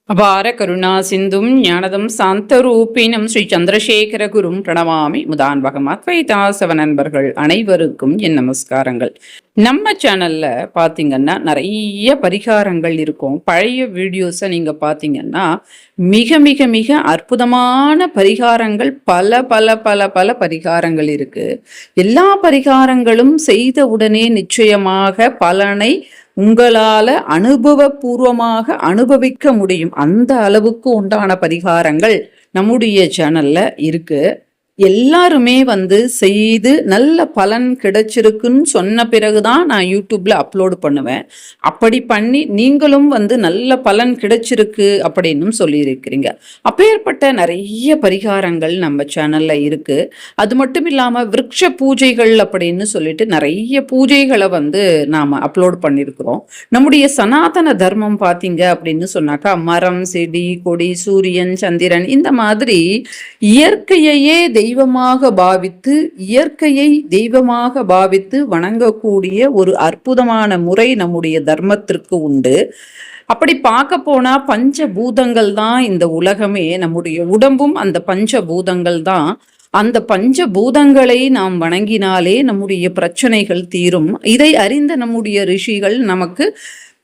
அபார கருணா சிந்தும் ஞானதம் சாந்தரூபினம் ஸ்ரீ சந்திரசேகர குரும் பிரணவாமி முதான்பகம் அத்வைதாசவ நண்பர்கள் அனைவருக்கும் என் நமஸ்காரங்கள். நம்ம சேனல்ல பாத்தீங்கன்னா நிறைய பரிகாரங்கள் இருக்கும். பழைய வீடியோஸை நீங்க பாத்தீங்கன்னா மிக மிக மிக அற்புதமான பரிகாரங்கள் பல பல பல பல பரிகாரங்கள் இருக்கு. எல்லா பரிகாரங்களும் செய்த உடனே நிச்சயமாக பலனை உங்களால அனுபவபூர்வமாக அனுபவிக்க முடியும். அந்த அளவுக்கு உண்டான பரிகாரங்கள் நம்முடைய சேனல்ல இருக்கு. எல்லாருமே செய்து நல்ல பலன் கிடைச்சிருக்குன்னு சொன்ன பிறகுதான் நான் யூடியூப்ல அப்லோடு பண்ணுவேன். அப்படி பண்ணி நீங்களும் நல்ல பலன் கிடைச்சிருக்கு அப்படின்னு சொல்லியிருக்கிறீங்க. அப்பேற்பட்ட நிறைய பரிகாரங்கள் நம்ம சேனல்ல இருக்கு. அது மட்டும் இல்லாம விருட்ச பூஜைகள் அப்படின்னு சொல்லிட்டு நிறைய பூஜைகளை நாம அப்லோட் பண்ணியிருக்கிறோம். நம்முடைய சனாதன தர்மம் பார்த்தீங்க அப்படின்னு சொன்னாக்கா மரம், செடி, கொடி, சூரியன், சந்திரன் இந்த மாதிரி இயற்கையையே தெய்வமாக பாவித்து இயற்கையை தெய்வமாக பாவித்து வணங்கக்கூடிய ஒரு அற்புதமான முறை நம்முடைய தர்மத்திற்கு உண்டு. அப்படி பார்க்க போனா பஞ்சபூதங்கள் தான் இந்த உலகமே. நம்முடைய உடம்பும் அந்த பஞ்சபூதங்கள் தான். அந்த பஞ்சபூதங்களை நாம் வணங்கினாலே நம்முடைய பிரச்சனைகள் தீரும். இதை அறிந்த நம்முடைய ரிஷிகள் நமக்கு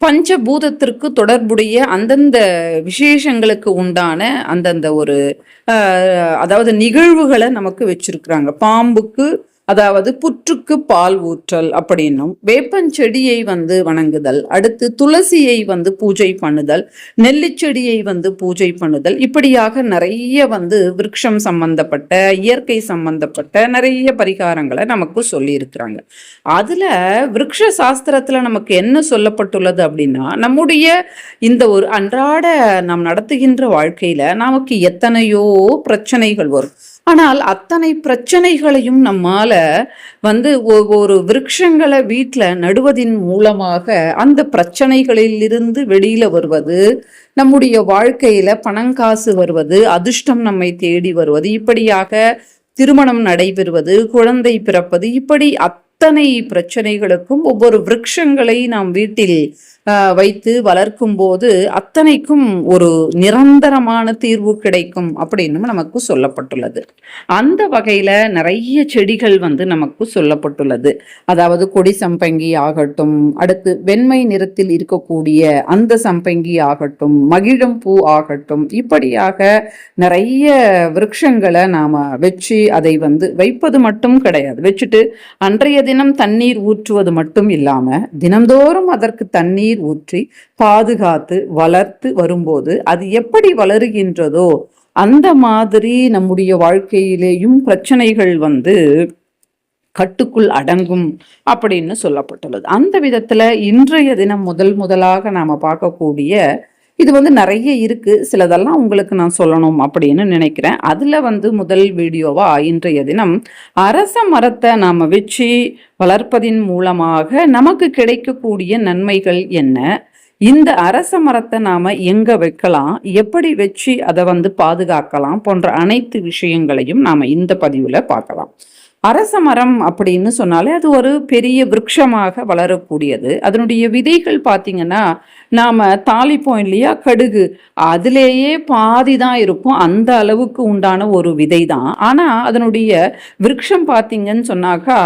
பஞ்சபூதத்திற்கு தொடர்புடைய அந்தந்த விசேஷங்களுக்கு உண்டான அந்தந்த ஒரு அதாவது நிகழ்வுகளை நமக்கு வச்சிருக்கிறாங்க. பாம்புக்கு அதாவது புற்றுக்கு பால் ஊற்றல் அப்படின்னும், வேப்பஞ்செடியை வணங்குதல், அடுத்து துளசியை பூஜை பண்ணுதல், நெல்லிச்செடியை பூஜை பண்ணுதல், இப்படியாக நிறைய விருட்சம் சம்பந்தப்பட்ட இயற்கை சம்பந்தப்பட்ட நிறைய பரிகாரங்களை நமக்கு சொல்லி இருக்கிறாங்க. அதுல விருட்ச சாஸ்திரத்துல நமக்கு என்ன சொல்லப்பட்டுள்ளது அப்படின்னா, நம்முடைய இந்த ஒரு அன்றாட நாம் நடத்துகின்ற வாழ்க்கையில நமக்கு எத்தனையோ பிரச்சனைகள் வரும். ஆனால் அத்தனை பிரச்சனைகளையும் நம்மால ஒரு விருட்சங்களை வீட்டுல நடுவதின் மூலமாக அந்த பிரச்சனைகளிலிருந்து வெளியில வருவது, நம்முடைய வாழ்க்கையில பணங்காசு வருவது, அதிர்ஷ்டம் நம்மை தேடி வருவது, இப்படியாக திருமணம் நடைபெறுவது, குழந்தை பிறப்பது, இப்படி அத்தனை பிரச்சனைகளுக்கும் ஒவ்வொரு விருட்சங்களை நாம் வீட்டில் வைத்து வளர்க்கும் போது அத்தனைக்கும் ஒரு நிரந்தரமான தீர்வு கிடைக்கும் அப்படின்னு நமக்கு சொல்லப்பட்டுள்ளது. அந்த வகையில நிறைய செடிகள் நமக்கு சொல்லப்பட்டுள்ளது. அதாவது கொடி சம்பங்கி ஆகட்டும், அடுத்து வெண்மை நிறத்தில் இருக்கக்கூடிய அந்த சம்பங்கி ஆகட்டும், மகிழம் பூ ஆகட்டும், இப்படியாக நிறைய விருட்சங்களை நாம வச்சு அதை வைப்பது மட்டும் கிடையாது. வச்சுட்டு அன்றைய தினம் தண்ணீர் ஊற்றுவது மட்டும் இல்லாம தினந்தோறும் அதற்கு தண்ணீர் ஊற்றி பாதுகாத்து வளர்த்து வரும்போது அது எப்படி வளருகின்றதோ அந்த மாதிரி நம்முடைய வாழ்க்கையிலேயும் பிரச்சனைகள் கட்டுக்குள் அடங்கும் அப்படின்னு சொல்லப்பட்டுள்ளது. அந்த விதத்துல இன்றைய தினம் முதலாக நாம பார்க்கக்கூடிய இது நிறைய இருக்கு. சிலதெல்லாம் உங்களுக்கு நான் சொல்லணும் அப்படின்னு நினைக்கிறேன். அதுல முதல் வீடியோவா இன்றைய தினம் அரச மரத்தை நாம வச்சு வளர்ப்பதின் மூலமாக நமக்கு கிடைக்கக்கூடிய நன்மைகள் என்ன, இந்த அரச மரத்தை நாம எங்க வைக்கலாம், எப்படி வச்சு அதை பாதுகாக்கலாம் போன்ற அனைத்து விஷயங்களையும் நாம இந்த பதிவுல பார்க்கலாம். அரச மரம் அப்படின்னு சொன்னாலே அது ஒரு பெரிய விருட்சமாக வளரக்கூடியது. அதனுடைய விதைகள் பார்த்தீங்கன்னா நாம தாளிப்போம் இல்லையா, கடுகு, அதுலேயே பாதி தான் இருக்கும். அந்த அளவுக்கு உண்டான ஒரு விதை தான். ஆனா அதனுடைய விருட்சம் பார்த்தீங்கன்னு சொன்னாக்கா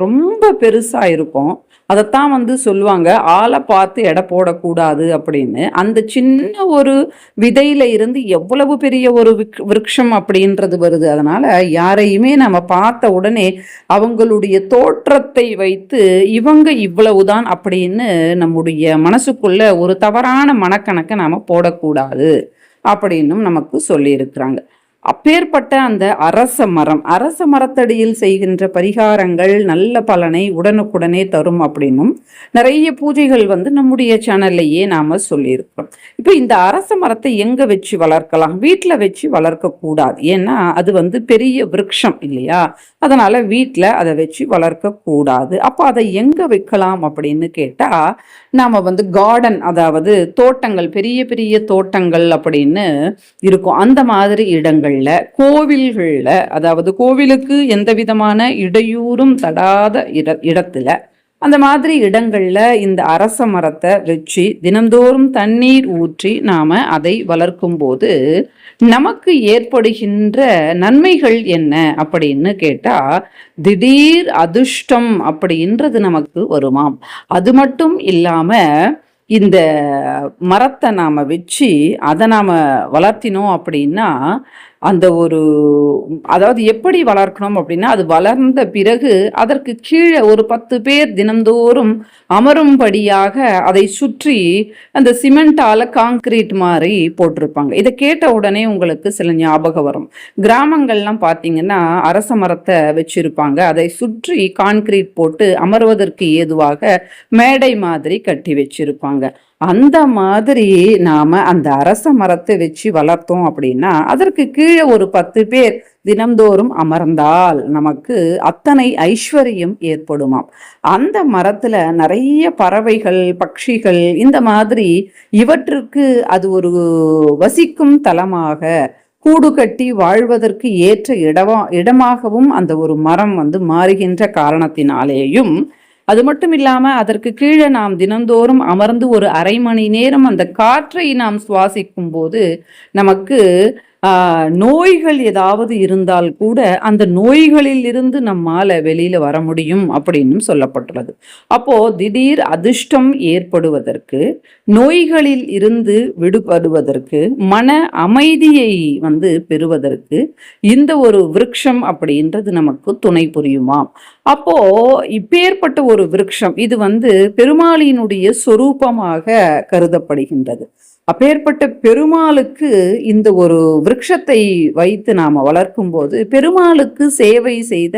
ரொம்ப பெருசா இருக்கும். அதைத்தான் சொல்லுவாங்க ஆளை பார்த்து எடை போடக்கூடாது அப்படின்னு. அந்த சின்ன ஒரு விதையில இருந்து எவ்வளவு பெரிய ஒரு விருட்சம் அப்படின்றது வருது. அதனால யாரையுமே நம்ம பார்த்த உடனே அவங்களுடைய தோற்றத்தை வைத்து இவங்க இவ்வளவுதான் அப்படின்னு நம்முடைய மனசுக்குள்ள ஒரு தவறான மனக்கணக்கை நாம போடக்கூடாது அப்படின்னும் நமக்கு சொல்லி இருக்கிறாங்க. அப்பேற்பட்ட அந்த அரச மரத்தடியில் செய்கின்ற பரிகாரங்கள் நல்ல பலனை உடனுக்குடனே தரும் அப்படின்னும் நிறைய பூஜைகள் நம்முடைய சேனல்லையே நாம சொல்லியிருக்கிறோம். இப்போ இந்த அரச மரத்தை எங்க வச்சு வளர்க்கலாம்? வீட்டுல வச்சு வளர்க்க கூடாது. ஏன்னா அது பெரிய விருட்சம் இல்லையா, அதனால வீட்டுல அதை வச்சு வளர்க்க கூடாது. அப்போ அதை எங்க வைக்கலாம் அப்படின்னு கேட்டா, நாம கார்டன், அதாவது தோட்டங்கள், பெரிய பெரிய தோட்டங்கள் அப்படின்னு இருக்கும். அந்த மாதிரி இடங்கள்ல, கோவில்கள்ல, அதாவது கோவிலுக்கு எந்த விதமான இடையூறும் தடாத இடத்துல அந்த மாதிரி இடங்கள்ல இந்த அரச மரத்தை வச்சு தினந்தோறும் தண்ணீர் ஊற்றி நாம அதை வளர்க்கும் போது நமக்கு ஏற்படுகின்ற நன்மைகள் என்ன அப்படின்னு கேட்டா, திடீர் அதிர்ஷ்டம் அப்படின்றது நமக்கு வருமாம். அது மட்டும் இல்லாம இந்த மரத்தை நாம வச்சு அதை நாம வளர்த்தினோம் அப்படின்னா, அந்த ஒரு அதாவது எப்படி வளர்க்கணும் அப்படின்னா, அது வளர்ந்த பிறகு அதற்கு கீழே ஒரு 10 பேர் தினந்தோறும் அமரும்படியாக அதை சுற்றி அந்த சிமெண்டால காங்கிரீட் மாதிரி போட்டிருப்பாங்க. இதை கேட்ட உடனே உங்களுக்கு சில ஞாபகம் வரும். கிராமங்கள்லாம் பார்த்தீங்கன்னா அரச மரத்தை வச்சிருப்பாங்க. அதை சுற்றி கான்கிரீட் போட்டு அமர்வதற்கு ஏதுவாக மேடை மாதிரி கட்டி வச்சிருப்பாங்க. அந்த மாதிரி நாம அந்த அரச மரத்தை வச்சு வளர்த்தோம் அப்படின்னா, அதற்கு கீழே ஒரு 10 பேர் தினம்தோறும் அமர்ந்தால் நமக்கு அத்தனை ஐஸ்வர்யம் ஏற்படுமாம். அந்த மரத்துல நிறைய பறவைகள், பட்சிகள் இந்த மாதிரி இவற்றுக்கு அது ஒரு வசிக்கும் தலமாக, கூடு கட்டி வாழ்வதற்கு ஏற்ற இடமாகவும் அந்த ஒரு மரம் மாறுகின்ற காரணத்தினாலேயும், அது மட்டும் இல்லாம அதற்கு கீழே நாம் தினந்தோறும் அமர்ந்து ஒரு அரை மணி நேரம் அந்த காற்றை நாம் சுவாசிக்கும் போது நமக்கு நோய்கள் ஏதாவது இருந்தால் கூட அந்த நோய்களில் இருந்து நம்மால வெளியில வர முடியும் அப்படின்னு சொல்லப்பட்டுள்ளது. அப்போ திடீர் அதிர்ஷ்டம் ஏற்படுவதற்கு, நோய்களில் இருந்து விடுபடுவதற்கு, மன அமைதியை பெறுவதற்கு இந்த ஒரு விருட்சம் அப்படின்றது நமக்கு துணை புரியுமாம். அப்போ இப்பேற்பட்ட ஒரு விருட்சம் இது பெருமாளினுடைய சொரூபமாக கருதப்படுகின்றது. அப்பேற்பட்ட பெருமாளுக்கு இந்த ஒரு விருட்சத்தை வைத்து நாம வளர்க்கும் போது பெருமாளுக்கு சேவை செய்த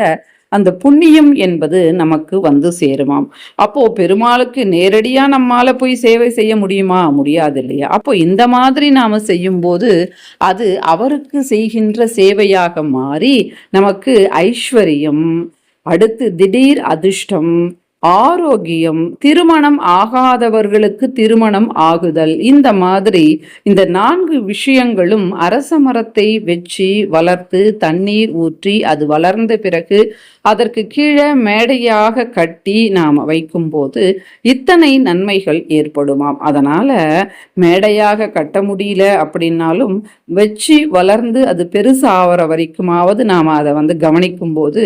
அந்த புண்ணியம் என்பது நமக்கு சேருமாம். அப்போ பெருமாளுக்கு நேரடியா நம்மால போய் சேவை செய்ய முடியுமா? முடியாது இல்லையா? அப்போ இந்த மாதிரி நாம செய்யும் போது அது அவருக்கு செய்கின்ற சேவையாக மாறி நமக்கு ஐஸ்வர்யம், அடுத்து திடீர் அதிர்ஷ்டம், ஆரோக்கியம், திருமணம் ஆகாதவர்களுக்கு திருமணம் ஆகுதல், இந்த மாதிரி இந்த 4 விஷயங்களும் அரச மரத்தை வச்சு வளர்த்து தண்ணீர் ஊற்றி அது வளர்ந்த பிறகு அதற்கு கீழே மேடையாக கட்டி நாம் வைக்கும் போது இத்தனை நன்மைகள் ஏற்படுமாம். அதனால மேடையாக கட்ட முடியல அப்படின்னாலும் வச்சு வளர்ந்து அது பெருசாகிற வரைக்குமாவது நாம் அதை கவனிக்கும் போது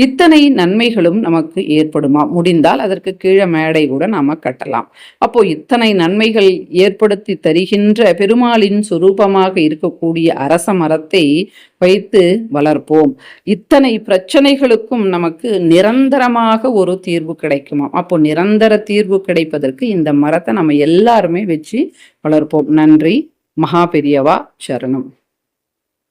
இத்தனை நன்மைகளும் நமக்கு ஏற்படுமா. முடிந்தால் அதற்கு கீழே மேடை கூட நாம கட்டலாம். அப்போ இத்தனை நன்மைகள் ஏற்படுத்தி தருகின்ற பெருமாளின் சுரூபமாக இருக்கக்கூடிய அரச மரத்தை வைத்து வளர்ப்போம். இத்தனை பிரச்சனைகளுக்கும் நமக்கு நிரந்தரமாக ஒரு தீர்வு கிடைக்குமா. அப்போ நிரந்தர தீர்வு கிடைப்பதற்கு இந்த மரத்தை நம்ம எல்லாருமே வச்சு வளர்ப்போம். நன்றி. மகா பெரியவா சரணம்.